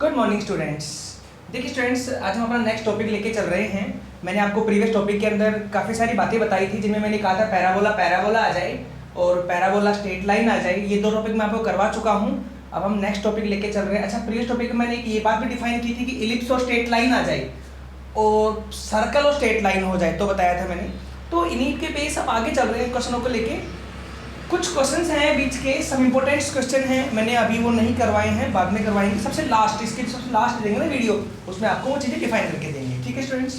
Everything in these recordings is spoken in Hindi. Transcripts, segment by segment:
Good morning students. देखिए स्टूडेंट्स, आज हम अपना नेक्स्ट टॉपिक लेके चल रहे हैं। मैंने आपको प्रीवियस टॉपिक के अंदर काफ़ी सारी बातें बताई थी, जिनमें मैंने कहा था पैराबोला आ जाए और पैराबोला स्ट्रेट लाइन आ जाए। ये दो टॉपिक मैं आपको करवा चुका हूँ। अब हम नेक्स्ट टॉपिक लेके चल रहे हैं। अच्छा, प्रीवियस टॉपिक में मैंने ये बात भी डिफाइन की थी कि इलिप्स और स्ट्रेट लाइन आ जाए और सर्कल और स्ट्रेट लाइन हो जाए, तो बताया था मैंने। तो इन्हीं के बेस अब आगे चल रहे हैं क्वेश्चनों को लेके। कुछ क्वेश्चंस हैं बीच के, सब इंपॉर्टेंट क्वेश्चन हैं, मैंने अभी वो नहीं करवाए हैं, बाद में करवाएंगे। सबसे लास्ट, इसके सबसे लास्ट देंगे ना वीडियो, उसमें आपको वो चीज़ें डिफाइन करके देंगे। ठीक है स्टूडेंट्स,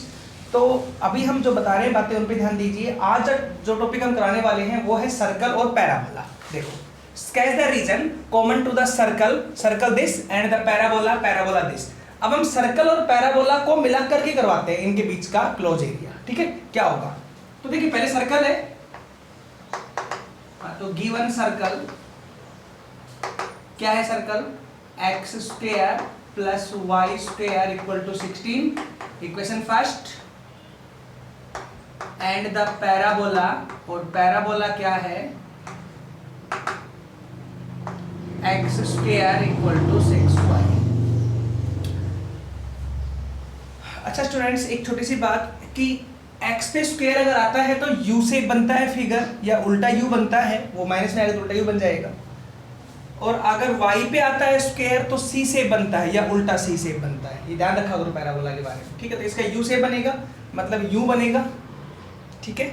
तो अभी हम जो बता रहे हैं बातें उन पर ध्यान दीजिए। आज जो टॉपिक हम कराने वाले हैं वो है सर्कल और पैराबोला। देखो, sketch the region common to the circle this and the parabola this. अब हम सर्कल और पैराबोला को मिला करके करवाते हैं, इनके बीच का क्लोज एरिया। ठीक है, क्या होगा? तो देखिए, पहले सर्कल है, तो गिवन सर्कल क्या है? Circle x square plus y square equal to 16, equation first. And the parabola, और पैराबोला क्या है? X square equal to 6y। अच्छा स्टूडेंट्स, एक छोटी सी बात कि एक्स पे स्क्वायर अगर आता है तो यू से बनता है फिगर, या उल्टा यू बनता है, वो माइनस में आएगा तो उल्टा यू बन जाएगा। और अगर वाई पे आता है स्क्वायर तो सी से बनता है, या उल्टा सी से बनता है। ये ध्यान रखा करो पैराबोला के बारे में। ठीक है, तो इसका यू से बनेगा, मतलब यू बनेगा। ठीक है,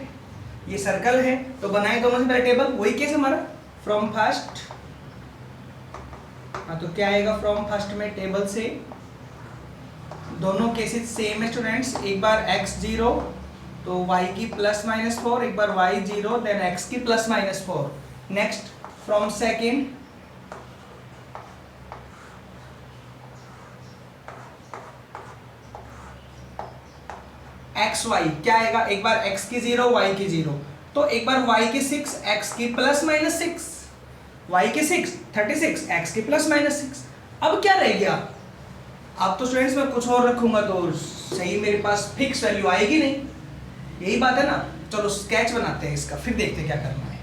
ये सर्कल है, तो बनाए दोनों से पहले टेबल। वही केस हमारा फ्रॉम फर्स्ट। हाँ, तो क्या आएगा फ्रॉम फर्स्ट में? टेबल से। दोनों केसेस सेम है स्टूडेंट्स। एक बार x 0 तो y की प्लस माइनस 4, एक बार y 0 देन x की plus minus 4। Next from second, x y क्या आएगा? एक बार x की 0 y की 0, तो एक बार y की 6 x की प्लस माइनस 6, y की 6 36 x की प्लस माइनस 6। अब क्या रह गया? अब तो स्टूडेंट्स मैं कुछ और रखूंगा तो सही मेरे पास फिक्स वैल्यू आएगी नहीं। यही बात है ना। चलो स्केच बनाते हैं इसका, फिर देखते हैं क्या करना है।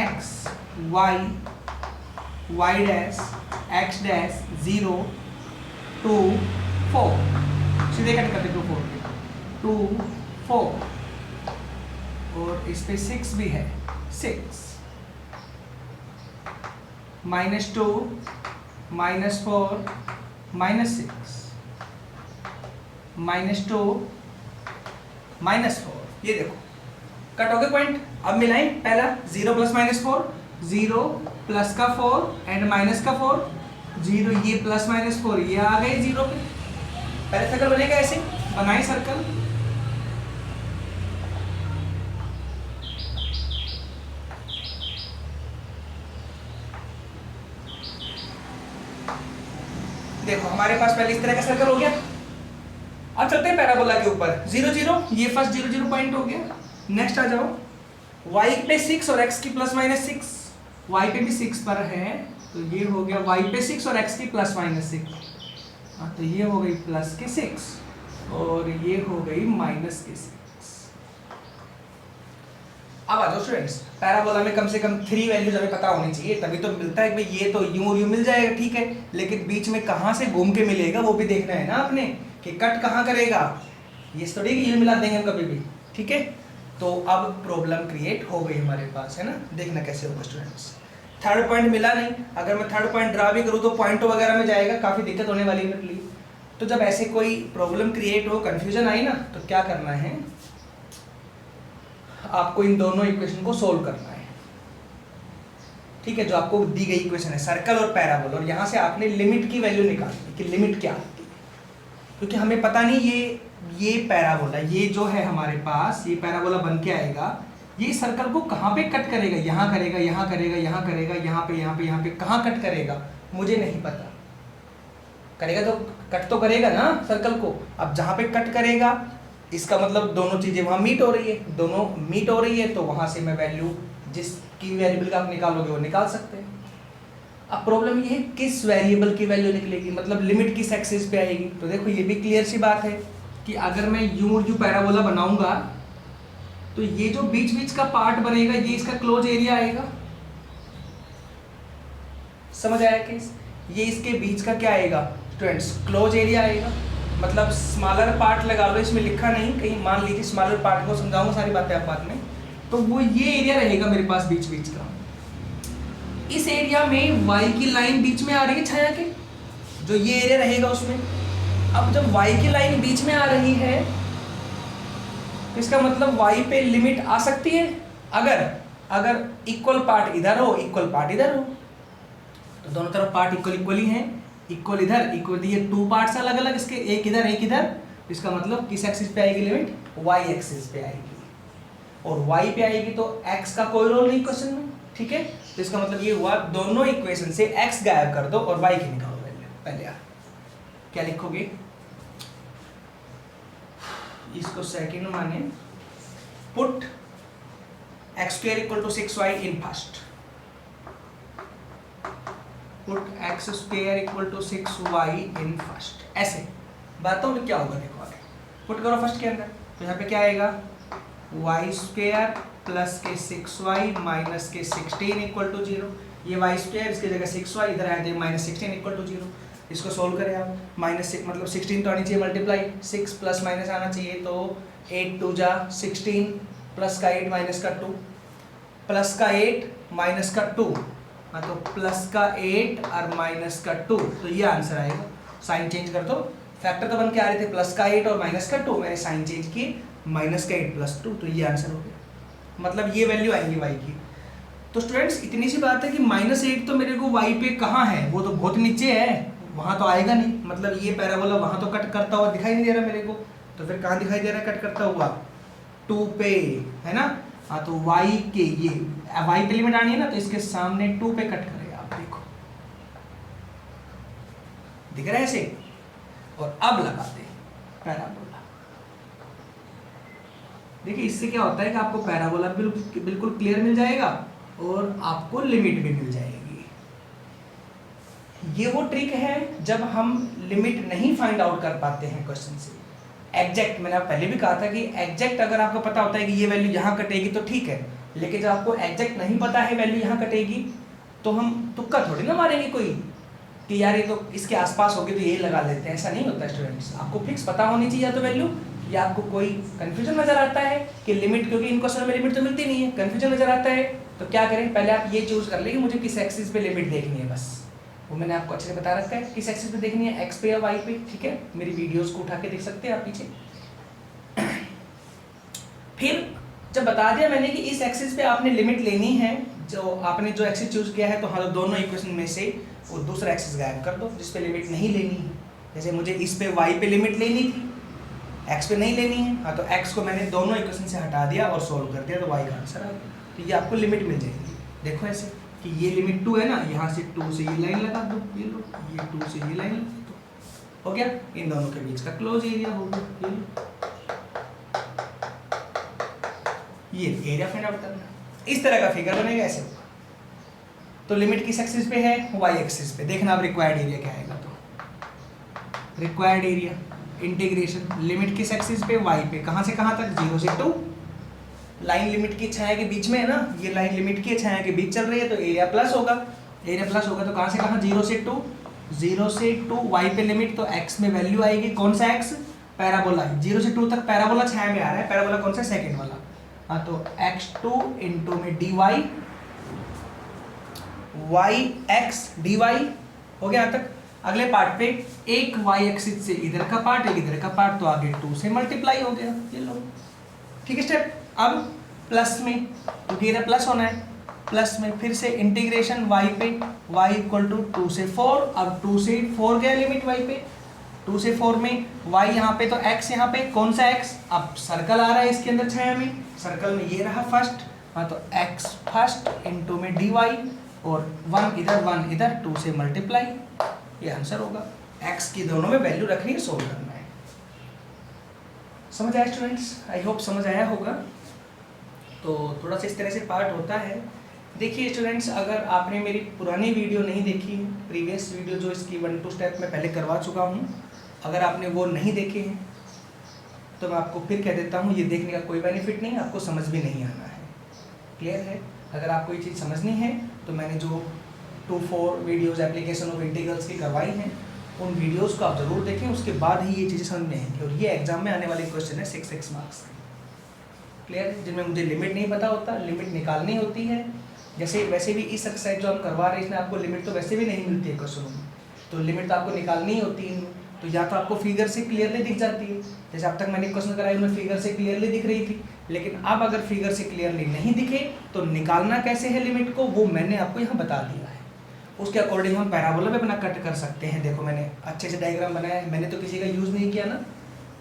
X y dash x dash 0 2 4, सीधे कट करते 2 4 2 4, और इस पे 6 भी है, 6 -2 -4 -6 -2 -4। ये देखो कट हो गए पॉइंट। अब मिलाएं, पहला 0 प्लस माइनस 4, 0 प्लस का 4 एंड माइनस का 4, 0, ये प्लस माइनस 4 ये आ गए 0 पे। पहले सर्कल बनेगा ऐसे, बनाए सर्कल। देखो हमारे पास पहले इस तरह का सर्कल हो गया। अब चलते हैं पैराबोला के ऊपर। 0 0, ये फर्स्ट 0 0 पॉइंट हो गया। नेक्स्ट आ जाओ, y पे 6 और x की प्लस माइनस 6, y पे भी 6 पर है, तो ये हो गया y पे 6 और x की प्लस माइनस 6। हाँ, तो ये हो गई प्लस के 6 और ये हो गई माइनस के 6। अब आ जाओ स्टूडेंट्स, पैराबोला में कम से कम 3 वैल्यूज हमें पता होनी चाहिए, तभी तो मिलता है कि भाई ये तो यूं और यूं मिल जाएगा। ठीक है, लेकिन बीच में कहाँ से घूम के मिलेगा वो भी देखना है ना आपने, कि कट कहाँ करेगा। ये थोड़ी कि यूं मिला देंगे हम कभी भी। ठीक है, तो अब प्रॉब्लम क्रिएट हो गई हमारे पास, है ना। देखना कैसे होगा स्टूडेंट्स। थर्ड पॉइंट मिला नहीं, अगर मैं थर्ड पॉइंट ड्रा भी करूँ तो पॉइंटों वगैरह में जाएगा, काफ़ी दिक्कत होने वाली है मेरे लिए। तो जब ऐसे कोई प्रॉब्लम क्रिएट हो, कन्फ्यूजन आई ना, तो क्या करना है, आपको इन दोनों इक्वेशन को सोल्व करना है। ठीक है, जो आपको दी गई इक्वेशन है सर्कल और पैराबोला, और यहाँ से आपने लिमिट की वैल्यू निकालनी कि लिमिट क्या आती है, क्योंकि हमें पता नहीं ये पैराबोला, ये जो है हमारे पास, ये पैराबोला बन के आएगा, ये सर्कल को कहाँ पे कट करेगा, यहाँ करेगा, यहाँ करेगा, यहाँ करेगा, यहाँ पे, यहाँ पे, यहाँ पे, कहाँ कट करेगा मुझे नहीं पता। करेगा तो कट तो करेगा ना सर्कल को। अब जहाँ पे कट करेगा इसका मतलब दोनों चीजें वहां मीट हो रही है, दोनों मीट हो रही है, तो वहां से मैं वैल्यू जिसकी वेरिएबल का आप निकालोगे वो निकाल सकते हैं। अब प्रॉब्लम ये है किस वेरिएबल की वैल्यू निकलेगी, मतलब लिमिट किस एक्सिस पे आएगी। तो देखो ये भी क्लियर सी बात है कि अगर मैं यू और यू पैराबोला बनाऊंगा तो ये जो बीच बीच का पार्ट बनेगा ये इसका क्लोज एरिया आएगा। समझ आया कि ये इसके बीच का क्या आएगा स्टूडेंट्स, क्लोज एरिया आएगा। मतलब स्मॉलर पार्ट लगा लो, इसमें लिखा नहीं, कहीं मान लीजिए स्मॉलर पार्ट को समझाऊंगा सारी बातें आप बाद में। तो वो ये एरिया रहेगा मेरे पास बीच बीच का। इस एरिया में y की लाइन बीच में आ रही है छाया के, जो ये एरिया रहेगा उसमें। अब जब y की लाइन बीच में आ रही है तो इसका मतलब y पे लिमिट आ सकती है अगर इक्वल पार्ट इधर हो, इक्वल पार्ट इधर हो। तो दोनों तरफ पार्ट इक्वल ही हैं, इक्वल इधर इक्वल, ये 2 पार्ट्स अलग अलग, इसके एक इधर एक इधर। इसका मतलब किस एक्सिस पे आएगी लिमिट, y एक्सिस पे आएगी। और y पे आएगी तो x का कोई रोल नहीं क्वेश्चन में, ठीक है। तो इसका मतलब ये हुआ दोनों इक्वेशन से x गायब कर दो और y की निकालो। पहले आप क्या लिखोगे, इसको सेकंड माने, put x² = 6y in first, put x² = 6y in first. ऐसे बातों में क्या होगा देखो आगे, पुट करो फर्स्ट के अंदर। तो यहाँ पे क्या आएगा, y² प्लस के 6y माइनस के 16 = 0। ये y² इसकी जगह 6y, इधर आए थे -16 = 0। इसको सोल्व करें आप, मतलब 16 तो आनी चाहिए मल्टीप्लाई, 6 प्लस माइनस आना चाहिए। तो 8 2 जा 16, प्लस का 8 माइनस का 2, प्लस का 8 माइनस का 2, हाँ तो प्लस का 8 और माइनस का 2। तो ये आंसर आएगा। साइन चेंज कर दो, फैक्टर तो बन के आ रहे थे प्लस का 8 और माइनस का 2, मैंने साइन चेंज की, माइनस का 8 + 2। तो ये आंसर हो गया, मतलब ये वैल्यू आएंगी y की। तो स्टूडेंट्स इतनी सी बात है कि -8 तो मेरे को y पे कहाँ है, वो तो बहुत नीचे है, वहाँ तो आएगा नहीं। मतलब ये पैराबोला वहाँ तो कट करता हुआ दिखाई नहीं दे रहा मेरे को, तो फिर कहाँ दिखाई दे रहा है कट करता हुआ, 2 पे, है ना। हाँ तो y के ये y पे लिमिट आनी है ना, तो इसके सामने 2 पे कट करेगा, आप देखो दिख रहा है ऐसे। और अब लगाते हैं पैराबोला। देखिए इससे क्या होता है कि आपको पैराबोला बिल्कुल क्लियर मिल जाएगा और आपको लिमिट भी मिल जाएगी। ये वो ट्रिक है जब हम लिमिट नहीं फाइंड आउट कर पाते हैं क्वेश्चन से। एग्जैक्ट, मैंने पहले भी कहा था कि एग्जैक्ट अगर आपको पता होता है कि ये वैल्यू यहाँ कटेगी तो ठीक है, लेकिन जब आपको एग्जैक्ट नहीं पता है वैल्यू यहाँ कटेगी तो हम तुक्का थोड़ी ना मारेंगे कोई कि यार ये तो इसके आसपास होगी तो यही लगा लेते हैं। ऐसा नहीं होता स्टूडेंट्स, आपको फिक्स पता होनी चाहिए या तो वैल्यू, या आपको कोई कन्फ्यूजन नजर आता है कि लिमिट, क्योंकि इन क्वेश्चन में लिमिट तो मिलती नहीं है, कन्फ्यूजन नजर आता है, तो क्या करें, पहले आप ये चूज कर ले कि मुझे किस एक्सिस पे लिमिट देखनी है। बस वो मैंने आपको अच्छे से बता रखा है किस एक्सिस पे देखनी है, एक्स पे या वाई पे, ठीक है। मेरी वीडियोस को उठा के देख सकते हैं आप पीछे। फिर जब बता दिया मैंने कि इस एक्सिस पे आपने लिमिट लेनी है, जो आपने जो एक्सिस चूज किया है, तो हाँ दोनों इक्वेशन में से वो दूसरा एक्सिस गायब कर दो जिस पे लिमिट नहीं लेनी है। जैसे मुझे इस पे वाई पे लिमिट लेनी थी, एक्स पे नहीं लेनी है, हाँ तो एक्स को मैंने दोनों इक्वेशन से हटा दिया और सोल्व कर दिया, तो वाई का आंसर आ गया। तो ये आपको लिमिट मिल जाएगी। देखो ऐसे कि ये लिमिट 2 है ना, यहाँ से 2 से ये लाइन लगा दो, ये लो, ये 2 से ये लाइन लगा दो, हो गया। इन दोनों के बीच का क्लोज एरिया हो गया, ये लो। ये एरिया फाइंड आउट करना, इस तरह का फिगर बनेगा, ऐसे होगा। तो लिमिट किस एक्सिस पे है, वाई एक्सिस पे। देखना अब रिक्वायर्ड एरिया क्या आएगा। तो रिक्वायर्ड एरिया इंटीग्रेशन लिमिट किस एक्सिस पे, वाई पे। कहाँ से कहाँ तक, 0 से 2। लाइन लिमिट की छाया के बीच में है ना, ये लाइन लिमिट की छाया के बीच चल रही है, तो एरिया प्लस होगा। एरिया प्लस होगा तो कहाँ से कहाँ, 0 से 2। 0 से 2 वाई पे लिमिट, तो एक्स में वैल्यू आएगी, कौन सा एक्स, पैराबोला। 0 से 2 तक पैराबोला छाया में आ रहा है, पैराबोला कौन सा, सेकेंड वाला। हाँ तो x2 इंटू में dy, yx dy हो गया। यहाँ तक अगले पार्ट पे एक y एक्सिस से इधर का पार्ट, एक इधर का पार्ट, तो आगे 2 से मल्टीप्लाई हो गया, ये लो, ठीक है। स्टेप अब प्लस में, क्योंकि इधर प्लस होना है, प्लस में फिर से इंटीग्रेशन y पे, y इक्वल टू 2 से 4। अब 2 से 4 गया लिमिट y पे, 2 से 4 में y यहाँ पे, तो x यहाँ पे, कौन सा x, अब सर्कल आ रहा है इसके अंदर छाया में, सर्कल में ये रहा फर्स्ट, हाँ तो x फर्स्ट इंटू में dy, और 1 इधर 1 इधर, 2 से मल्टीप्लाई, ये आंसर होगा। x की दोनों में वैल्यू रखनी है, सोल्व करना है। समझ आया स्टूडेंट्स, आई होप समझ आया होगा। तो थोड़ा सा इस तरह से पार्ट होता है। देखिए स्टूडेंट्स, अगर आपने मेरी पुरानी वीडियो नहीं देखी है, प्रीवियस वीडियो जो इसकी 1-2 स्टेप में पहले करवा चुका हूँ, अगर आपने वो नहीं देखे हैं तो मैं आपको फिर कह देता हूँ, ये देखने का कोई बेनिफिट नहीं है, आपको समझ भी नहीं आना है। क्लियर है? अगर आपको ये चीज़ समझनी है तो मैंने जो 2-4 वीडियोज़ एप्लीकेशन ऑफ इंटीग्रल्स की करवाई हैं, उन वीडियोज़ को आप ज़रूर देखें, उसके बाद ही ये चीज़ें समझ में आएंगी। और ये एग्जाम में आने वाले क्वेश्चन है 6 मार्क्स के। क्लियर है? जिनमें मुझे लिमिट नहीं पता होता, लिमिट निकालनी होती है। जैसे वैसे भी इस एक्सरसाइज जो हम करवा रहे हैं इसमें आपको लिमिट तो वैसे भी नहीं मिलती है क्वेश्चनों में, तो लिमिट तो आपको निकालनी ही होती है। तो या तो आपको फिगर से क्लियरली दिख जाती है, जैसे अब तक मैंने क्वेश्चन कराया उनमें फिगर से क्लियरली दिख रही थी, लेकिन अब अगर फिगर से क्लियरली नहीं दिखे तो निकालना कैसे है लिमिट को, वो मैंने आपको यहाँ बता दिया है। उसके अकॉर्डिंग हम पैराबोला भी अपना कट कर सकते हैं। देखो मैंने अच्छे से डायग्राम बनाया है, मैंने तो किसी का यूज़ नहीं किया ना,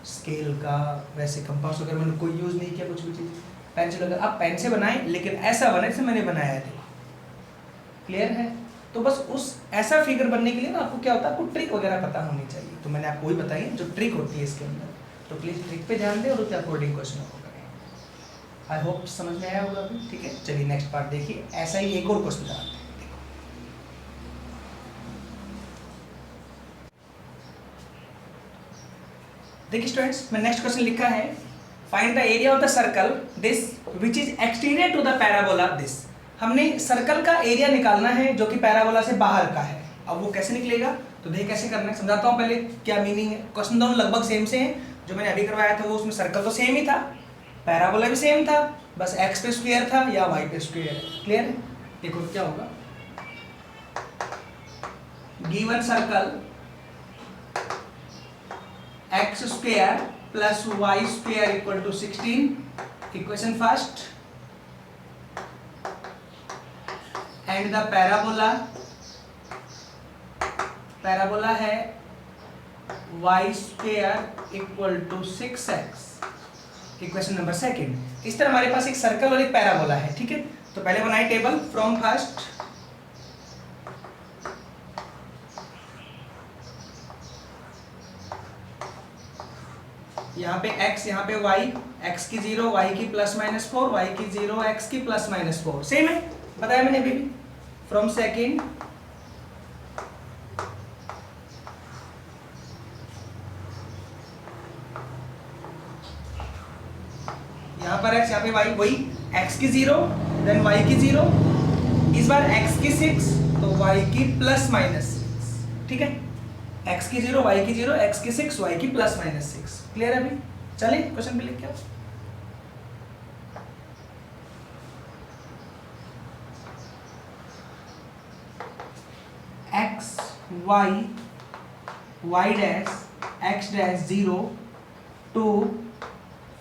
स्केल का, वैसे कंपास वगैरह मैंने कोई यूज़ नहीं किया, कुछ भी चीज़ पेंसिल वगैरह आप पेन से बनाएं, लेकिन ऐसा बने जैसे मैंने बनाया है। क्लियर है? तो बस उस ऐसा फिगर बनने के लिए ना आपको क्या होता है, आपको ट्रिक वगैरह पता होनी चाहिए। तो मैंने आपको वही बताई जो ट्रिक होती है इसके अंदर, तो प्लीज़ ट्रिक पे ध्यान दें और उसके अकॉर्डिंग क्वेश्चन को करें। आई होप समझ में आया होगा अभी। ठीक है, चलिए नेक्स्ट पार्ट देखिए। ऐसा ही एक और क्वेश्चन डालते हैं। देखिए स्टूडेंट्स, मैं नेक्स्ट क्वेश्चन लिखा है, find the area of the circle this which is exterior to the parabola this. हमने सर्कल का एरिया निकालना है जो कि पैराबोला से बाहर का है। अब वो कैसे निकलेगा, तो देखिए कैसे करना है, समझाता हूँ पहले क्या मीनिंग है। क्वेश्चन दोनों लगभग सेम से हैं, जो मैंने अभी करवाया था वो उसमें सर्कल तो सेम ही था, पैराबोला भी सेम था, बस एक्स पे स्क्वायर था या वाई पे स्क्वायर है। क्लियर है? देखो क्या होगा, given circle x square plus y square equal to 16, equation first, and the parabola है y square equal to 6x, equation number second. इस तरह हमारे पास एक सर्कल और एक पैराबोला है। ठीक है, तो पहले बनाए टेबल फ्रॉम फर्स्ट, यहाँ पे x, यहाँ पे y, x की 0, y की +-4, y की 0, x की +-4, सेम है, बताया मैंने अभी भी। फ्रॉम सेकेंड यहाँ पर x, यहाँ पे y, वही x की 0, देन y की 0, इस बार x की 6 तो y की +-6। ठीक है, x की 0, y की 0, x की 6, y की +-6। क्लियर है अभी? चलिए क्वेश्चन पे लिख क्या, x y y dash x dash 0 2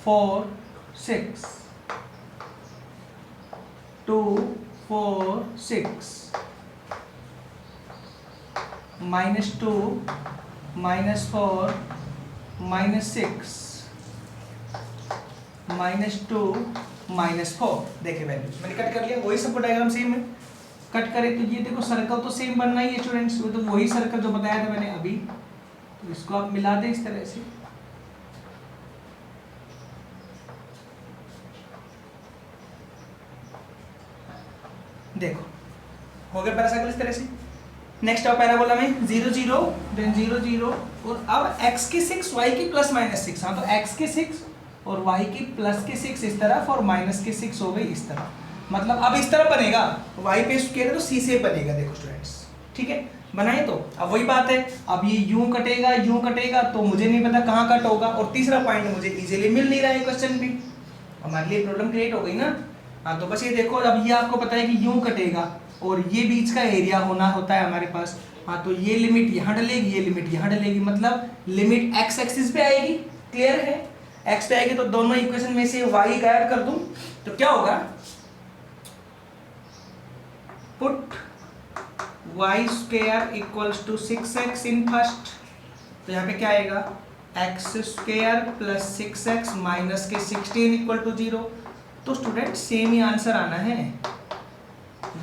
4 6 2 4 6 -2 -4 -6 -2 -4। देखिए वैल्यू मैंने कट कर लिया, वही सबको डायग्राम सेम है। कट करें तो ये देखो सर्कल तो सेम बनना ही है स्टूडेंट्स, वो तो वही सर्कल जो बताया था मैंने अभी, तो इसको आप मिला दें इस तरह से। देखो हो गया पैरासाइकिल इस तरह से। नेक्स्ट अब पैराबोला में 0 0 देन 0 0 और अब x की 6 y की +-6। हाँ, तो x की 6 और y की +6 इस तरफ और माइनस की 6 हो गई इस तरफ। मतलब अब इस तरफ बनेगा, y पे स्क्वायर है तो c से बनेगा। देखो स्टूडेंट्स, ठीक है, बनाए तो अब वही बात है, अब ये यूं कटेगा तो मुझे नहीं पता कहाँ कट होगा, और तीसरा पॉइंट मुझे इजीली मिल नहीं रहा है क्वेश्चन भी, हमारे लिए प्रॉब्लम क्रिएट हो गई ना। हाँ, तो बस ये देखो, अब ये आपको पता है कि यूं कटेगा और ये बीच का एरिया होना होता है हमारे पास। हाँ, तो ये लिमिट यहाँ डलेगी, ये लिमिट यहाँ डलेगी, मतलब लिमिट x एक्सिस पे आएगी। क्लियर है? x पे आएगी तो दोनों इक्वेशन में से y का ऐड कर दूं तो क्या होगा, put y square equals to 6x in first, तो यहाँ पे क्या आएगा x square plus 6x minus के 16 इक्वल टू 0। तो स्टूडेंट सेम ही आंसर आना है,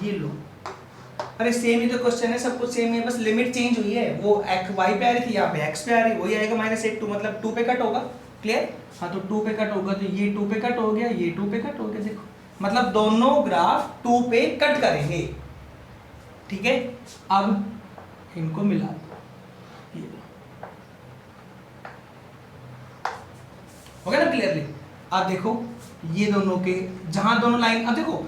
ये लो, अरे सेम ही तो क्वेश्चन है, सब कुछ सेम है, बस लिमिट चेंज हुई है, वो y पे आ रही थी, यहाँ पे x पे आ रही है, वही आएगा -1 2, मतलब 2 पे कट होगा। क्लियर? हाँ, तो 2 पे कट होगा तो ये 2 पे कट हो गया, ये 2 पे कट हो गया। देखो मतलब दोनों ग्राफ 2 पे कट करेंगे। ठीक है, अब इनको मिला दो, हो गया ना क्लियरली। अब देखो ये दोनों के जहां दोनों लाइन, अब देखो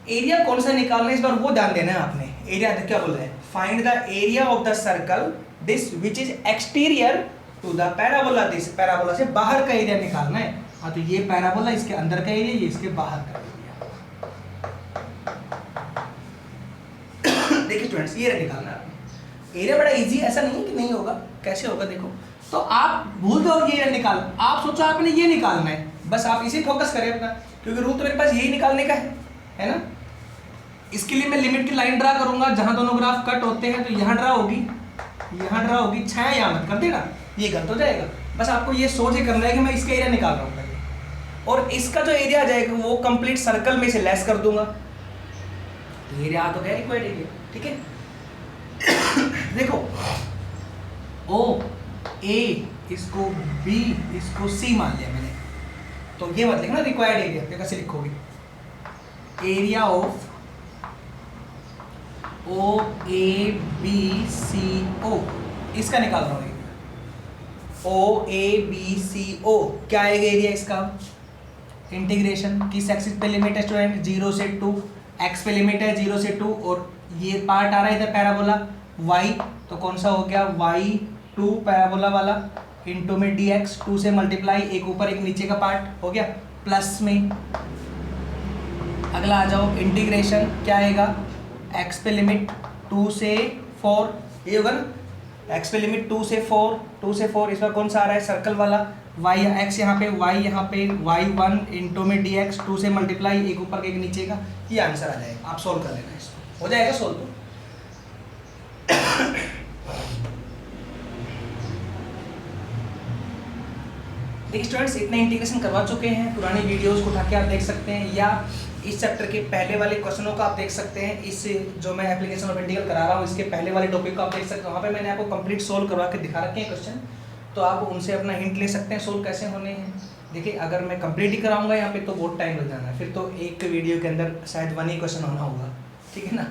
एरिया कौन सा निकालना है इस बार वो ध्यान देना है आपने। एरिया क्या बोल रहे हैं, find the area of the circle this which is exterior to the parabola, this parabola से बाहर का एरिया निकालना है। हाँ तो ये पैराबोला इसके अंदर का एरिया, ये इसके बाहर का एरिया। देखिए स्टूडेंट्स ये निकालना है आपने। एरिया बड़ा इजी, ऐसा नहीं है कि नहीं होगा, कैसे होगा देखो। तो आप भूल जाओ ये एरिया निकाल, आप सोचो आपने ये निकालना है, बस आप इसे फोकस करें अपना, क्योंकि रूल तो मेरे पास यही निकालने का है ना। इसके लिए मैं लिमिट की लाइन ड्रा करूंगा, जहां दोनों ग्राफ कट होते हैं तो यहाँ ड्रा होगी, यहाँ ड्रा होगी, छाया यहाँ मत कर देना, ये गलत हो जाएगा। बस आपको ये सोच ही करना है कि मैं इसका एरिया निकाल रहा हूँ पहले, और इसका जो एरिया आ जाएगा वो कंप्लीट सर्कल में से लेस कर दूंगा, तो एरिया आ तो गया रिक्वायर्ड एरिया। ठीक है देखो ओ ए इसको बी इसको सी मान लिया मैंने, तो ये मत लिखना रिक्वायर्ड एरिया, तो कैसे लिखोगे, area of O A B C O, इसका निकाल रहा हूँ ओ ए बी सी ओ, क्या आएगा एरिया इसका, इंटीग्रेशन किस एक्सिस पे लिमिट है स्टूडेंट, 0 से 2, एक्स पे लिमिट है 0 से 2, और ये पार्ट आ रहा है इधर पैराबोला y, तो कौन सा हो गया y2 पैराबोला वाला, इंटू में dx, 2 से मल्टीप्लाई, एक ऊपर एक नीचे का पार्ट हो गया, प्लस में अगला आ जाओ इंटीग्रेशन, क्या आएगा x पे लिमिट 2 से 4, ये होगा ना, x पे लिमिट 2 से 4, 2 से 4, इस बार कौन सा आ रहा है सर्कल वाला, y x यहाँ पे y यहाँ पे y1 इंटू में dx, 2 से मल्टीप्लाई, एक ऊपर एक नीचे का, ये आंसर आ जाएगा। आप सोल्व कर लेना इसको, हो जाएगा सोल्व। तो देखिए स्टूडेंट्स इतने इंटीग्रेशन करवा चुके हैं, पुरानी वीडियोस को उठा के आप देख सकते हैं, या इस चैप्टर के पहले वाले क्वेश्चनों को आप देख सकते हैं, इस जो मैं एप्लीकेशन ऑफ इंटीग्रल करा रहा हूँ इसके पहले वाले टॉपिक को आप देख सकते हैं, वहाँ पे मैंने आपको कंप्लीट सोल्व करवा के दिखा रखे हैं क्वेश्चन, तो आप उनसे अपना हिंट ले सकते हैं सोल्व कैसे होने हैं। देखिए अगर मैं कंप्लीट ही कराऊंगा यहाँ पे तो बहुत टाइम लग जाना है, फिर तो एक वीडियो के अंदर शायद 1 ही क्वेश्चन होना होगा, ठीक है ना,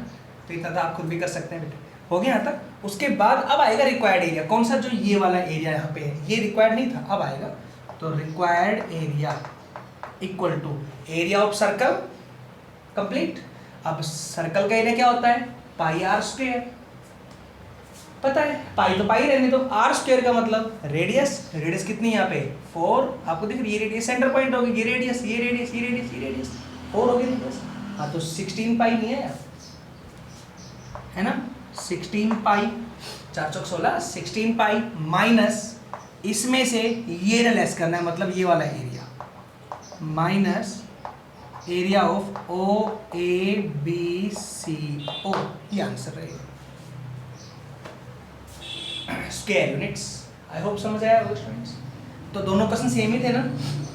तो इतना तो आप खुद भी कर सकते हैं बेटा। हो गया यहाँ तक। उसके बाद अब आएगा रिक्वायर्ड एरिया, कौन सा, जो ये वाला एरिया यहाँ पे है, ये रिक्वायर्ड नहीं था, अब आएगा। तो required area equal to area of circle complete. अब सर्कल का एरिया क्या होता है, पाई आर स्क्वायर, पता है, पाई तो पाई रहने दो, आर स्क्वायर का मतलब रेडियस, रेडियस कितनी यहाँ पे 4, आपको दिख रही है, ये रेडियस सेंटर पॉइंट होगी, ये रेडियस ये रेडियस ये रेडियस ये रेडियस 4 होगी रेडियस। हाँ तो 16 पाई नहीं है यार, है ना, 16 पाई 4 चौक 16, 16 पाई माइनस इसमें से ये लेस करना है, मतलब ये वाला area, minus area of O A B C O, ये आंसर रहेगा स्क्वायर यूनिट्स। आई होप समझ आया होगा स्टूडेंट्स। तो दोनों क्वेश्चन सेम ही थे ना,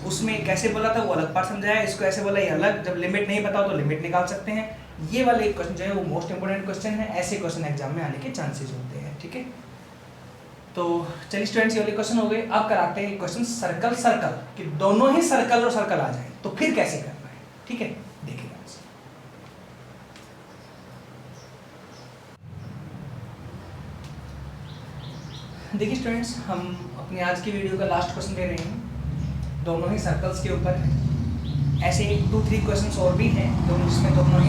उसमें कैसे बोला था वो अलग पार्ट समझाया, इसको ऐसे बोला ये अलग, जब लिमिट नहीं पता तो लिमिट निकाल सकते हैं। ये वाले एक क्वेश्चन जो है वो मोस्ट इंपोर्टेंट क्वेश्चन है, ऐसे क्वेश्चन एग्जाम में आने के चांसेस होते हैं, ठीक है। तो चलिए स्टूडेंट्स ये वाले क्वेश्चन हो गए, अब कराते हैं क्वेश्चन सर्कल सर्कल, कि दोनों ही सर्कल और सर्कल आ जाए तो फिर कैसे करना है, ठीक है, देखिए। देखिए स्टूडेंट्स हम अपनी आज की वीडियो का लास्ट क्वेश्चन दे रहे हैं, दोनों ही सर्कल्स के ऊपर है। ऐसे 2-3 क्वेश्चंस और भी हैं जिसमें दोनों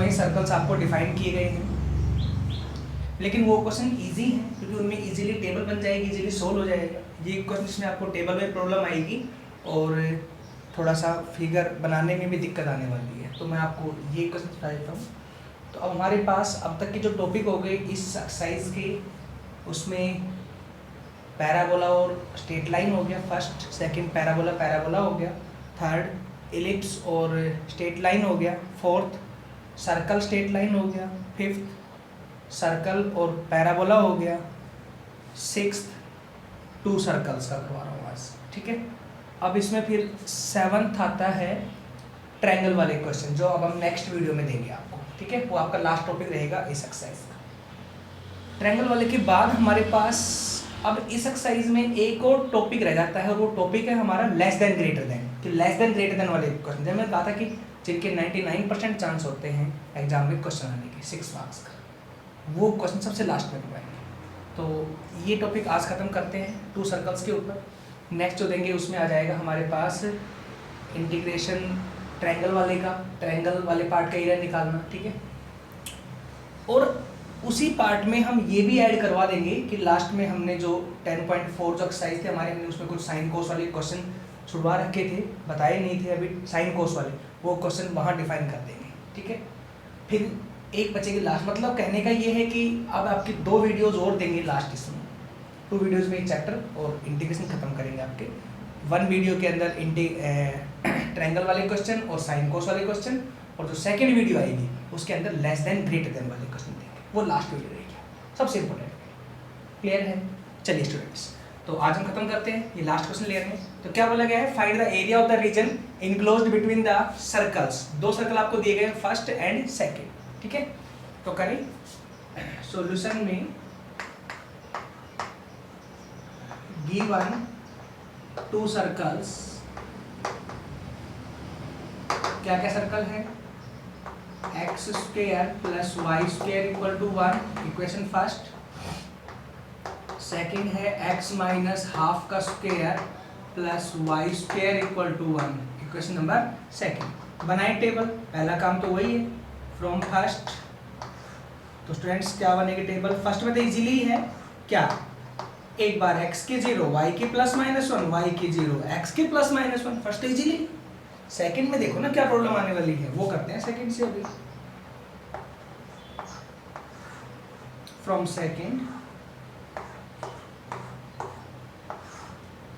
ही सर्कल्स आपको डिफाइन किए गए हैं, लेकिन वो क्वेश्चन इजी हैं क्योंकि उनमें इजीली टेबल बन जाएगी, इजीली सोल्व हो जाएगा। ये क्वेश्चन जिसमें आपको टेबल में प्रॉब्लम आएगी और थोड़ा सा फिगर बनाने में भी दिक्कत आने वाली है, तो मैं आपको ये क्वेश्चन बता देता हूँ। तो अब हमारे पास अब तक के जो टॉपिक हो गए इस एक्सरसाइज के, उसमें पैराबोला और स्ट्रेट लाइन हो गया, फर्स्ट सेकंड पैराबोला पैराबोला हो गया, थर्ड एलिप्स और स्ट्रेट लाइन हो गया, फोर्थ सर्कल स्ट्रेट लाइन हो गया, फिफ्थ सर्कल और पैराबोला हो गया, सिक्स्थ 2 सर्कल्स का करवा रहा हूँ आज, ठीक है। अब इसमें फिर 7th आता है ट्रायंगल वाले क्वेश्चन, जो अब हम नेक्स्ट वीडियो में देंगे आपको, ठीक है, वो आपका लास्ट टॉपिक रहेगा इस एक्सरसाइज का। ट्रायंगल वाले के बाद हमारे पास अब इस एक्सरसाइज में एक और टॉपिक रह जाता है, और वो टॉपिक है हमारा लेस देन ग्रेटर देन। कि लेस देन ग्रेटर देन वाले क्वेश्चन, जब मैंने कहा था कि जिनके 99% चांस होते हैं एग्जाम में क्वेश्चन आने के 6 मार्क्स का, वो क्वेश्चन सबसे लास्ट में करवाएंगे। तो ये टॉपिक आज ख़त्म करते हैं 2 सर्कल्स के ऊपर। नेक्स्ट जो देंगे उसमें आ जाएगा हमारे पास इंटीग्रेशन ट्रायंगल वाले का, ट्रायंगल वाले पार्ट का एरिया निकालना, ठीक है। और उसी पार्ट में हम ये भी ऐड करवा देंगे कि लास्ट में हमने जो 10.4 जो एक्सरसाइज थे हमारे, हमने उसमें कुछ साइन कोस वाले क्वेश्चन छुड़वा रखे थे, बताए नहीं थे अभी साइन कोस वाले, वो क्वेश्चन वहाँ डिफाइन कर देंगे, ठीक है। फिर एक बचेगी लास्ट, मतलब कहने का ये है कि अब आपकी 2 वीडियोज़ और देंगे लास्ट इसमें, 2 वीडियोज़ में एक चैप्टर और इंटीग्रेशन खत्म करेंगे आपके। 1 वीडियो के अंदर ट्रायंगल वाले क्वेश्चन और साइन कोस वाले क्वेश्चन, और जो सेकंड वीडियो आएगी उसके अंदर लेस देन ग्रेटर देन वाले क्वेश्चन देंगे, वो लास्ट वीडियो रहेगी, सबसे इंपॉर्टेंट। क्लियर है? चलिए स्टूडेंट्स, तो आज हम खत्म करते हैं, ये लास्ट क्वेश्चन ले रहे हैं। तो क्या बोला गया है, find the area of the region enclosed between the circles. 2 circle आपको दिए गए, फर्स्ट एंड सेकंड, ठीक है। तो करें सॉल्यूशन में, गिवन 2 सर्कल्स, क्या क्या सर्कल है, x square plus y square equal to 1, equation first. Second है एक्स माइनस हाफ का square plus y square equal to 1, equation number second. बनाए टेबल, पहला काम तो वही है, फ्रॉम फर्स्ट। तो स्टूडेंट्स क्या बनेगी टेबल, फर्स्ट में तो इजीली है, क्या, एक बार x के 0, y के प्लस माइनस 1, y के 0, x के plus minus 1, first easily. Second में देखो ना क्या प्रॉब्लम आने वाली है, वो करते हैं सेकंड से अभी। फ्रॉम सेकंड,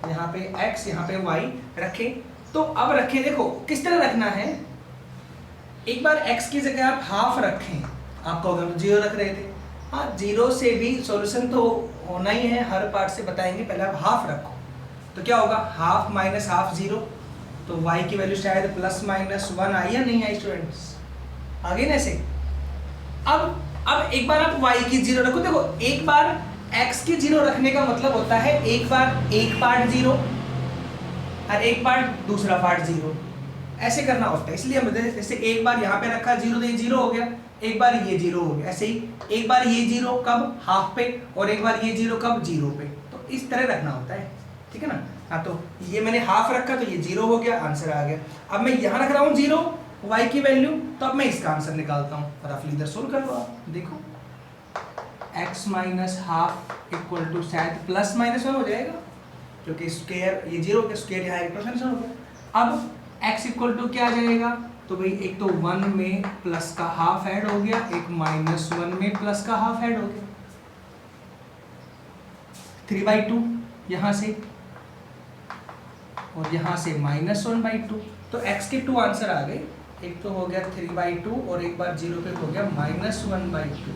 यहाँ पे x यहाँ पे y रखे, तो अब रखें, देखो किस तरह रखना है। एक बार x की जगह आप हाफ रखें, आपको अगर 0 रख रहे थे, हाँ 0 से भी सॉल्यूशन तो होना ही है, हर पार्ट से बताएंगे, पहले आप हाफ रखो। तो क्या होगा, हाफ माइनस हाफ 0, तो y की वैल्यू शायद प्लस माइनस 1 आई या नहीं आई स्टूडेंट्स, आगे ना ऐसे। अब एक बार आप y की 0 रखो, देखो एक बार x की 0 रखने का मतलब होता है एक बार एक पार्ट 0 और एक पार्ट दूसरा पार्ट 0, ऐसे करना होता है। इसलिए हम जैसे एक बार यहाँ पे रखा 0 तो ये 0 हो गया, एक बार ये 0 हो गया, ऐसे ही एक बार ये 0 कब, हाफ पे, और एक बार ये 0 कब, 0 पे। तो इस तरह रखना होता है, ठीक है ना। हाँ, तो ये मैंने हाफ रखा तो ये 0 हो गया, आंसर आ गया। अब मैं यहाँ रख रहा हूँ 0 y की वैल्यू, तो अब मैं इसका आंसर निकालता हूँ, रफली इधर सोल्व कर लो आप, देखो x minus half equal to शायद प्लस माइनस 1 हो जाएगा, क्योंकि स्क्वायर ये 0 के स्क्वायर यहाँ प्लस माइनस 1 हो गया। अब x इक्वल टू क्या आ जाएगा, तो भाई एक तो 1 में प्लस का हाफ ऐड हो गया, एक माइनस 1 में प्लस का हाफ ऐड हो गया, 3/2 यहाँ से, और यहाँ से -1/2, तो x के 2 आंसर आ गए, एक तो हो गया 3/2 और एक बार 0 पे हो गया -1/2।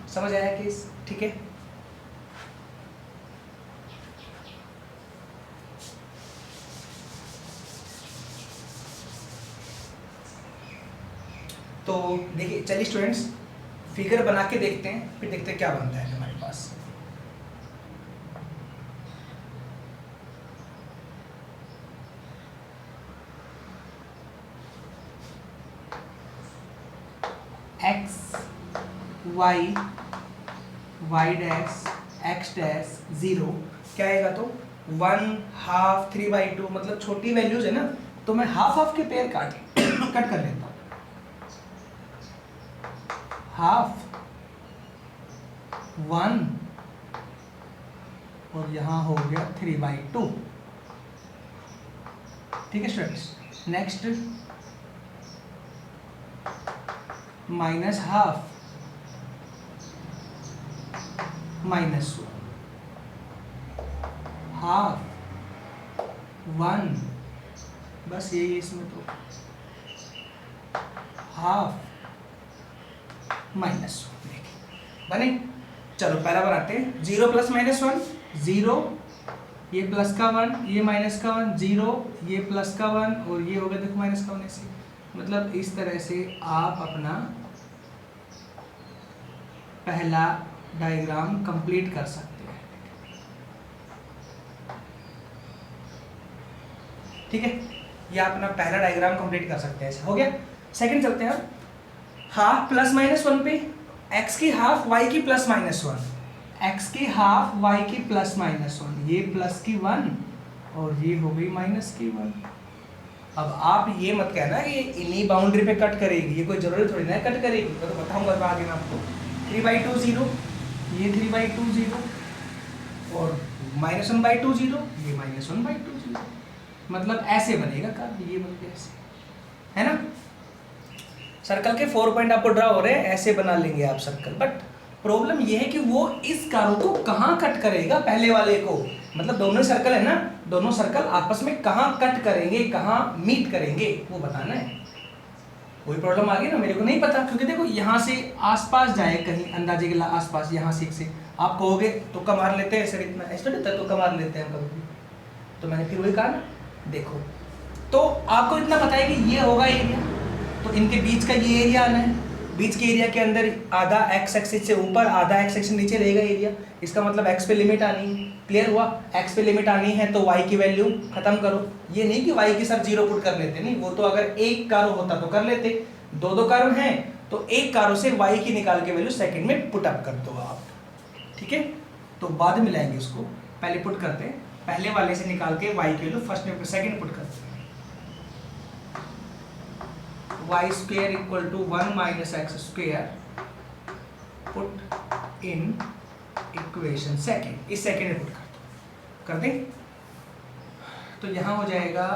समझ आया केस, ठीक है। तो देखिए, चलिए स्टूडेंट्स फिगर बना के देखते हैं, फिर देखते हैं क्या बनता है हमारे पास। x y y dash x dash 0 क्या आएगा, तो 1/2 3/2, मतलब छोटी वैल्यूज है ना, तो मैं हाफ के पेयर कट कर लेता हूँ। हाफ 1 और यहाँ हो गया 3/2, ठीक है students. Next minus half -1, half 1, बस यही इसमें, तो हाफ -1 बने। चलो पहला बनाते हैं, 0 प्लस -1 0, ये प्लस का 1, ये माइनस का 1 0, ये प्लस का 1 और ये होगा देखो माइनस का 1, ऐसे। मतलब इस तरह से आप अपना पहला डायग्राम कंप्लीट कर सकते हैं, ठीक है। ये अपना पहला डायग्राम कंप्लीट कर सकते हैं, ऐसा हो गया। सेकंड चलते हैं, हाफ प्लस -1 पे, एक्स की हाफ वाई की प्लस माइनस वन, एक्स की हाफ वाई की प्लस माइनस वन, ये प्लस की वन और ये हो गई माइनस की वन। अब आप ये मत कहना कि इन्हीं बाउंड्री पे कट करेगी, ये कोई जरूरी थोड़ी ना है कट करेगी, मैं तो बताऊंगा आगे मैं आपको। 3/2 0, ये 3/2 0 और -1/2 0, ये -1/2 0, मतलब ऐसे बनेगा कर्व, ये बन गया ऐसे, है ना। सर्कल के 4 पॉइंट आपको ड्रा हो रहे हैं, ऐसे बना लेंगे आप सर्कल। बट प्रॉब्लम ये है कि वो इस कर्व को कहाँ कट करेगा, पहले वाले को, मतलब दोनों सर्कल है ना, दोनों सर्कल आपस में कहाँ कट करेंगे, कहाँ मीट करेंगे, वो बताना है। कोई प्रॉब्लम आ गई ना, मेरे को नहीं पता, क्योंकि देखो यहाँ से आसपास जाए कहीं अंदाजे के आसपास, यहाँ से एक से आप कहोगे तुक्का मार लेते हैं सर, इतना ऐसा नहीं, तुक्का मार लेते हैं कभी, तो मैंने फिर वही कहा ना। देखो तो आपको इतना पता है कि ये होगा एरिया, तो इनके बीच का ये एरिया आना है, बीच के एरिया के अंदर आधा एक्स एक्सिस से ऊपर आधा एक्स एक्सिस नीचे रहेगा एरिया, इसका मतलब एक्स पे लिमिट आनी है। क्लियर हुआ, एक्स पे लिमिट आनी है तो वाई की वैल्यू खत्म करो। ये नहीं कि वाई की सर 0 पुट कर लेते, नहीं, वो तो अगर एक कारो होता तो कर लेते, दो कारो हैं तो एक कारो से वाई की निकाल के वैल्यू सेकंड में पुट अप कर दो आप, ठीक है। तो बाद में लाएंगे उसको, पहले पुट करते हैं, पहले वाले से निकाल के वाई की वैल्यू फर्स्ट में सेकंड पुट करते हैं। y square equal to 1 minus x square put in equation second, इस सेकेंड में पुट कर दें तो यहाँ हो जाएगा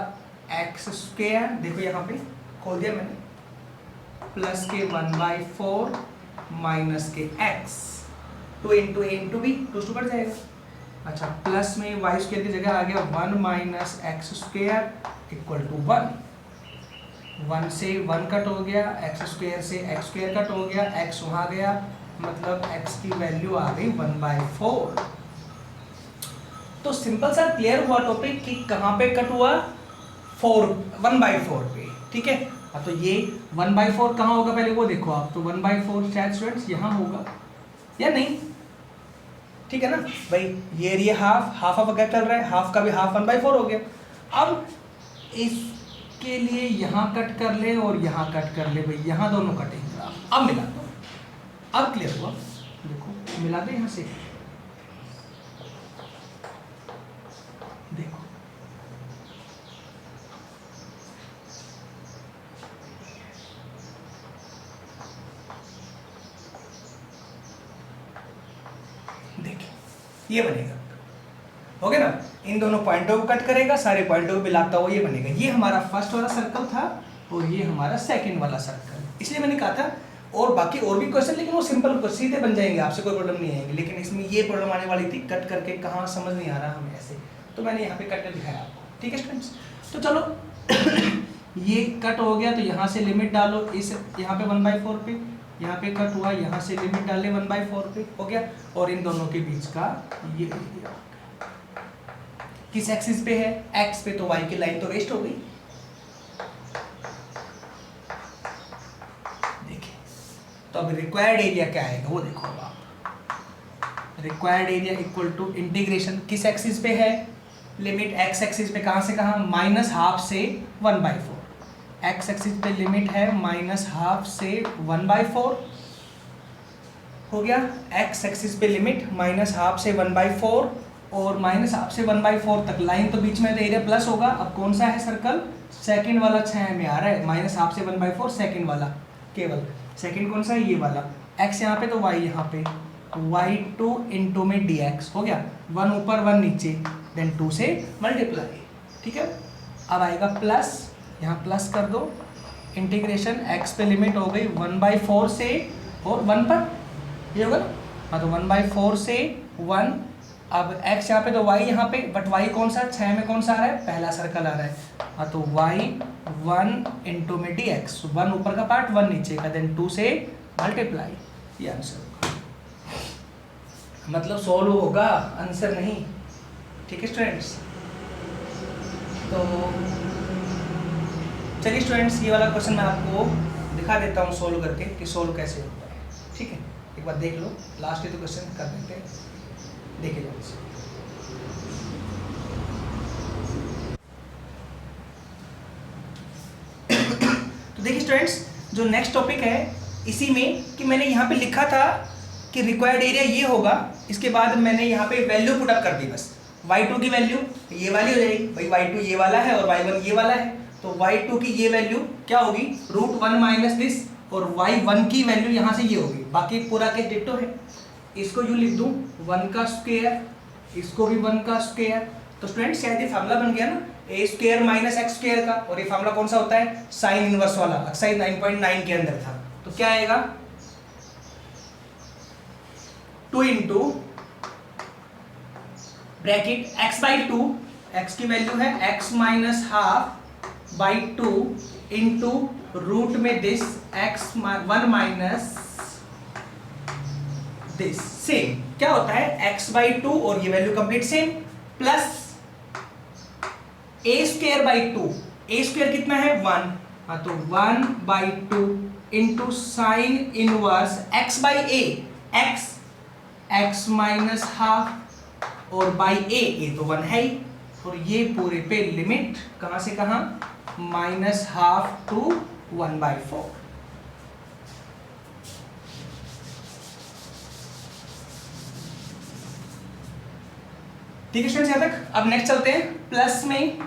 x स्क्वायर, देखो यहाँ पे खोल दिया मैंने, प्लस के 1/4 माइनस के x, 2 into a into b, 2 बढ़ जाएगा। अच्छा, प्लस में y स्क्वायर की जगह आ गया 1 minus x square equal to 1, 1 से 1 कट हो गया, एक्स स्क्वायर से एक्स स्क्वायर कट हो गया, x वहाँ गया, मतलब x की वैल्यू आ गई 1/4। तो सिंपल सा क्लियर हुआ टॉपिक कि कहाँ पे कट हुआ, 1/4 पे, ठीक है। तो ये 1/4 कहाँ होगा पहले वो देखो आप, तो 1/4 शायद स्टूडेंट्स यहाँ होगा या नहीं, ठीक है ना भाई। ये एरिया हाफ ऑफ गैप चल रहा है, हाफ का भी हाफ 1/4 हो गया। अब इसके लिए यहाँ कट कर ले और यहाँ कट कर ले भाई, यहाँ दोनों कटेंगे। अब मिला दो, अब क्लियर हुआ, देखो मिला दे यहाँ से, देखो देखिए ये बनेगा, हो गया ना। इन दोनों पॉइंटों को कट करेगा, सारे पॉइंटों को मिलाता हुआ ये बनेगा। ये हमारा फर्स्ट वाला सर्कल था और ये हमारा सेकंड वाला सर्कल, इसलिए मैंने कहा था। और बाकी और भी क्वेश्चन, लेकिन वो सिंपल सीधे बन जाएंगे, आपसे कोई प्रॉब्लम नहीं आएगी। लेकिन इसमें ये प्रॉब्लम आने वाली थी, कट करके कहाँ समझ नहीं आ रहा हमें ऐसे, तो मैंने यहाँ पे कट कर दिखाया आपको, ठीक है स्टूडेंट्स। तो चलो ये कट हो गया, तो यहाँ से लिमिट डालो, इस यहाँ पे 1/4 पे, यहाँ पे कट हुआ, यहाँ से लिमिट डाले 1/4 पे, हो गया। और इन दोनों के बीच का ये एरिया किस एक्सिस पे है, एक्स पे, तो वाई की लाइन तो वेस्ट हो गई। देखिए तो अब रिक्वायर्ड एरिया क्या आएगा वो देखो। अब आप required area equal to integration किस एक्सिस पे है, लिमिट एक्स एक्सिस पे, कहाँ से कहाँ, -12 से 1/4। एक्स एक्सिस पे लिमिट है -12 से 1/4, हो गया। एक्स एक्सिस पे लिमिट -12 से 1/4 और -12 से 1/4 तक लाइन तो बीच में, तो एरिया प्लस होगा। अब कौन सा है सर्कल, सेकंड वाला 6 में आ रहा है, -12 से 1/4 सेकंड वाला, केवल सेकंड कौन सा है, ये वाला। x यहाँ पे तो y यहाँ पे, y2 इंटू में dx, हो गया। 1 ऊपर 1 नीचे, देन 2 से मल्टीप्लाई, ठीक है। अब आएगा प्लस, यहाँ प्लस कर दो, इंटीग्रेशन x पे लिमिट हो गई 1/4 से और 1 पर, ये होगा ना। हाँ तो 1/4 से 1, अब x यहाँ पे तो y यहाँ पे, बट y कौन सा, 6 में कौन सा आ रहा है, पहला सर्कल आ रहा है। हाँ तो y 1 इंटू में dx, 1 ऊपर का पार्ट 1 नीचे का, देन 2 से मल्टीप्लाई, ये आंसर होगा, मतलब सोल्व होगा, आंसर नहीं, ठीक है स्टूडेंट्स। तो चलिए स्टूडेंट्स, ये वाला क्वेश्चन मैं आपको दिखा देता हूँ सोल्व करके कि सोल्व कैसे होता है, ठीक है। एक बार देख लो, लास्ट तो क्वेश्चन कर देते हैं, देखिए ध्यान से। तो देखिए स्टूडेंट्स, जो नेक्स्ट टॉपिक है इसी में कि मैंने यहाँ पे लिखा था कि रिक्वायर्ड एरिया ये होगा, इसके बाद मैंने यहाँ पे वैल्यू पुटअप कर दी बस। y2 की वैल्यू ये वाली हो जाएगी, भाई y2 ये वाला है और y1 ये वाला है, तो y2 की ये वैल्यू क्या होगी, √1 माइनस दिस, और y1 की वैल्यू यहाँ से ये होगी। बाकी पूरा के डिट्टो है। इसको यूँ लिख दूँ 1 का स्क्वायर, इसको भी 1 का स्क्वायर। तो स्टूडेंट शायद ये फार्मूला बन गया ना a² माइनस x स्क्वायर का, और ये फार्मूला कौन सा होता है, साइन इनवर्स वाला, एक्सरसाइज 9.9 के अंदर था। तो क्या आएगा 2 इंटू ब्रैकेट x/2, x की वैल्यू है x minus half by 2 into root में this x1 minus this, same क्या होता है x/2 और ये value complete same, plus a²/2, a² कितना है 1, हाँ तो 1/2 into sine inverse x/a, x minus half और बाई ए तो 1 है ही, और ये पूरे पे लिमिट कहां से कहां, -½ टू 1/4। ठीक है स्टूडेंट्स, यहां तक। अब नेक्स्ट चलते हैं प्लस में,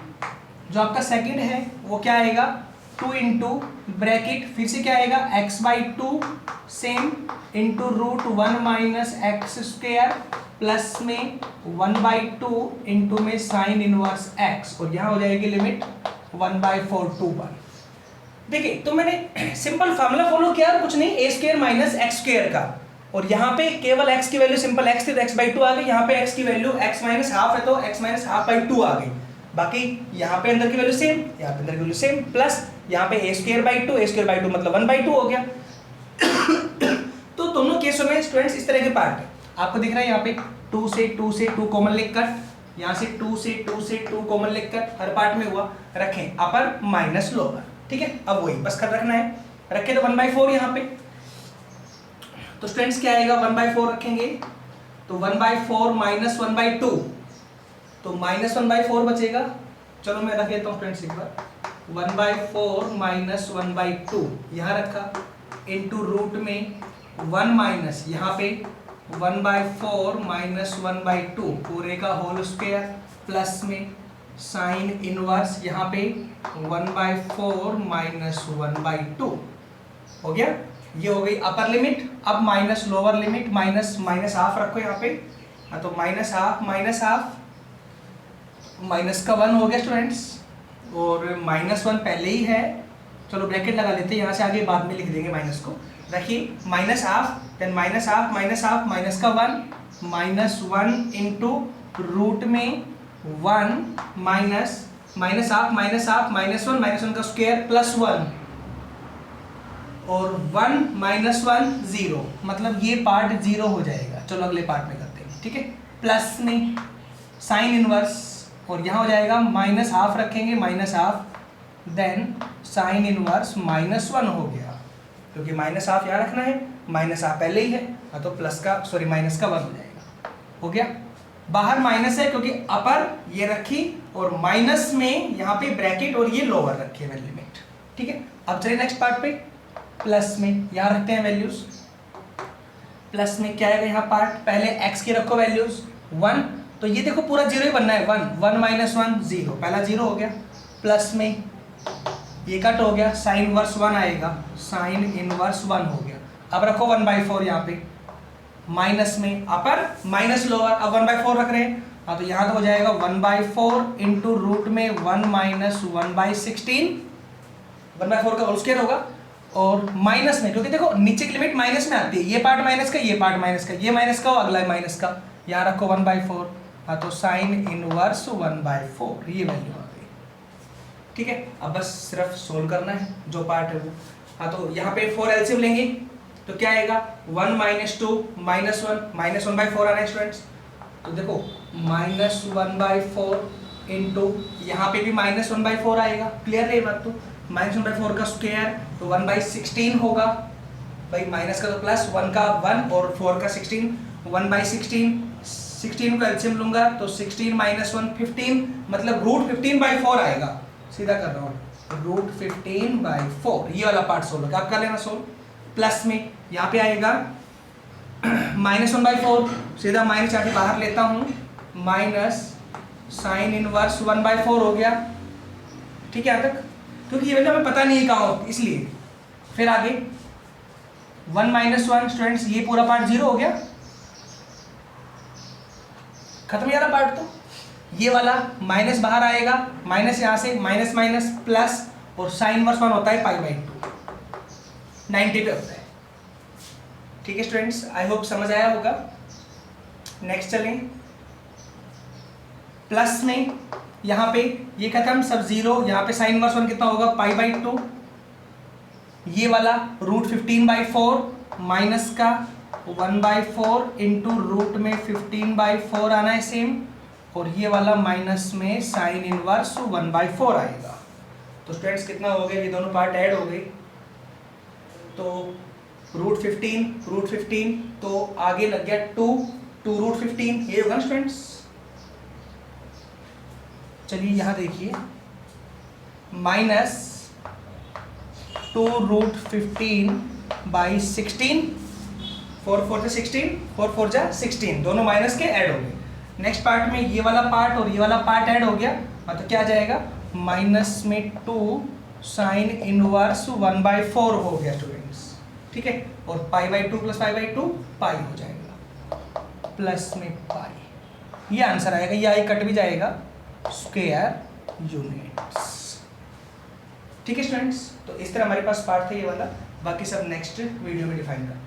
जो आपका सेकंड है वो क्या आएगा 2 इंटू ब्रैकेट फिर से क्या आएगा x/2 same into √1 minus x square plus में 1/2 इंटू में साइन इनवर्स x, और यहाँ हो जाएगी लिमिट 1/4 टू 1। देखिए तो मैंने सिंपल फार्मूला फॉलो किया और कुछ नहीं, a² माइनस x स्क्वायर का, और यहाँ पे केवल x की वैल्यू सिंपल x थी तो x/2 आ गई, यहाँ पे x की वैल्यू x माइनस हाफ है तो x माइनस हाफ बाई 2 आ गई। बाकी यहाँ पे अंदर की वैल्यू सेम, यहाँ पे अंदर की वैल्यू सेम, प्लस यहाँ पे a²/2 मतलब 1/2 हो गया। तो दोनों केसों में स्टूडेंट्स इस तरह के पार्ट है, आपको दिख रहा है यहाँ पे 2 से 2 कॉमन लिखकर, यहाँ से 2 से 2 कॉमन लिखकर हर पार्ट में हुआ, रखें अपर माइनस लोअर। ठीक है, अब वही बस कर रखना है, रखे तो 1/4 यहाँ पे, तो स्टूडेंट्स क्या आएगा 1/4 रखेंगे तो 1/4 माइनस 1/2, तो -1/4 बचेगा। चलो मैं रख लेता हूँ स्टूडेंट्स एक बार, 1/4 माइनस 1/2 यहाँ रखा इंटू रूट में 1 माइनस यहाँ पे 1/4 माइनस 1/2 पूरे का होल स्क्वायर प्लस में साइन इनवर्स यहाँ पे 1/4 माइनस 1/2 हो गया। ये हो गई अपर लिमिट। अब minus lower limit, minus half रखो यहाँ पे, हाँ तो माइनस हाफ माइनस का 1 हो गया स्टूडेंट्स, और -1 पहले ही है, चलो ब्रैकेट लगा लेते हैं, यहाँ से आगे बाद में लिख देंगे माइनस को। रखिए minus half, then minus half minus का 1 -1 इंटू रूट में 1 माइनस हाफ -1 का स्क्वायर प्लस 1 और 1 -1 0, मतलब ये पार्ट 0 हो जाएगा। चलो अगले पार्ट में करते हैं। ठीक है, प्लस में साइन इनवर्स, और यहाँ हो जाएगा माइनस हाफ रखेंगे minus half, then sine inverse -1 हो गया, क्योंकि माइनस हाफ यहाँ रखना है, माइनस हाफ पहले ही है, हाँ तो प्लस का माइनस का 1 हो जाएगा। हो गया, बाहर माइनस है क्योंकि अपर ये रखी और माइनस में यहाँ पे ब्रैकेट और ये लोअर रखी है लिमिट। ठीक है, अब चलिए नेक्स्ट पार्ट पे, प्लस में यहाँ रखते हैं वैल्यूज। प्लस में क्या है यहाँ पार्ट, पहले x की रखो वैल्यूज 1, तो ये देखो पूरा 0 ही बनना है, 1 माइनस 1 0, पहला 0 हो गया। प्लस में ये कट हो गया, साइन इनवर्स 1 आएगा, साइन इनवर्स 1 हो गया। अब रखो 1/4 यहाँ पे, माइनस में अपर माइनस लोअर, अब 1/4 रख रहे हैं, हाँ तो यहाँ तो हो जाएगा 1/4 इंटू रूट में 1 माइनस 1/16, 1/4 का होल स्क्वायर होगा, और माइनस में क्योंकि देखो नीचे की लिमिट माइनस में आती है, ये पार्ट माइनस का, ये पार्ट माइनस का, ये माइनस का हो, अगला माइनस का, यहाँ रखो 1/4, हाँ तो साइन इनवर्स 1/4 ये वैल्यू आ गई। ठीक है, अब बस सिर्फ सोल्व करना है जो पार्ट है वो। हाँ तो यहाँ पे 4 एलसीएम लेंगे तो क्या आएगा 1 - 2 -1 -1/4 आ रहा है स्टूडेंट्स, तो देखो -1/4 इंटू यहाँ पे भी -1/4 आएगा, क्लियर है ये बात। तो -1/4 का स्क्वायर तो 1/16 होगा, भाई माइनस का तो प्लस, 1 का 1 और 4 का 16, 1/16, 16 का एलसीएम लूंगा तो 16 - 1 15, मतलब √15/4 आएगा, सीधा कर रहा हूँ √15/4, ये वाला पार्ट सोल्व होगा। आप कर लेना सोल्व, प्लस में यहाँ पे आएगा -1/4, सीधा माइनस आके बाहर लेता हूँ, माइनस साइन इनवर्स 1/4 हो गया। ठीक है यहाँ तक, क्योंकि ये वैल्यू हमें पता नहीं कहाँ हो, इसलिए। फिर आगे 1 - 1 स्टूडेंट्स, ये पूरा पार्ट 0 हो गया, खत्म ये वाला पार्ट। तो ये वाला माइनस बाहर आएगा, माइनस यहाँ से माइनस माइनस प्लस, और साइन इनवर्स 1 होता है π/2, 90 पे होता है। ठीक है स्टूडेंट्स, आई होप समझ आया होगा। नेक्स्ट चलें, प्लस में यहाँ पे ये खत्म, सब 0, यहाँ पे साइन इनवर्स 1 कितना होगा π/2, ये वाला √15/4 माइनस का 1/4 इंटू रूट में 15/4 आना है सेम, और ये वाला माइनस में साइन इनवर्स 1/4 आएगा। तो स्टूडेंट्स कितना हो गया, ये दोनों पार्ट ऐड हो गए, तो √15 तो आगे लग गया 2 √15, ये होगा स्टूडेंट्स। चलिए यहाँ देखिए, माइनस 2 √15/16, 4 4 16, 4 4 16, दोनों माइनस के ऐड हो गए। नेक्स्ट पार्ट में ये वाला पार्ट और ये वाला पार्ट ऐड हो गया, मतलब क्या आ जाएगा, माइनस में 2 साइन इनवर्स 1/4 हो गया स्टूडेंट्स। ठीक है, और π/2 + π/2 पाई हो जाएगा, प्लस में पाई, ये आंसर आएगा। ये आई कट भी जाएगा, स्क्वायर यूनिट्स। ठीक है स्टूडेंट्स, तो इस तरह हमारे पास पार्ट था ये वाला, बाकी सब नेक्स्ट वीडियो में डिफाइन करते हैं।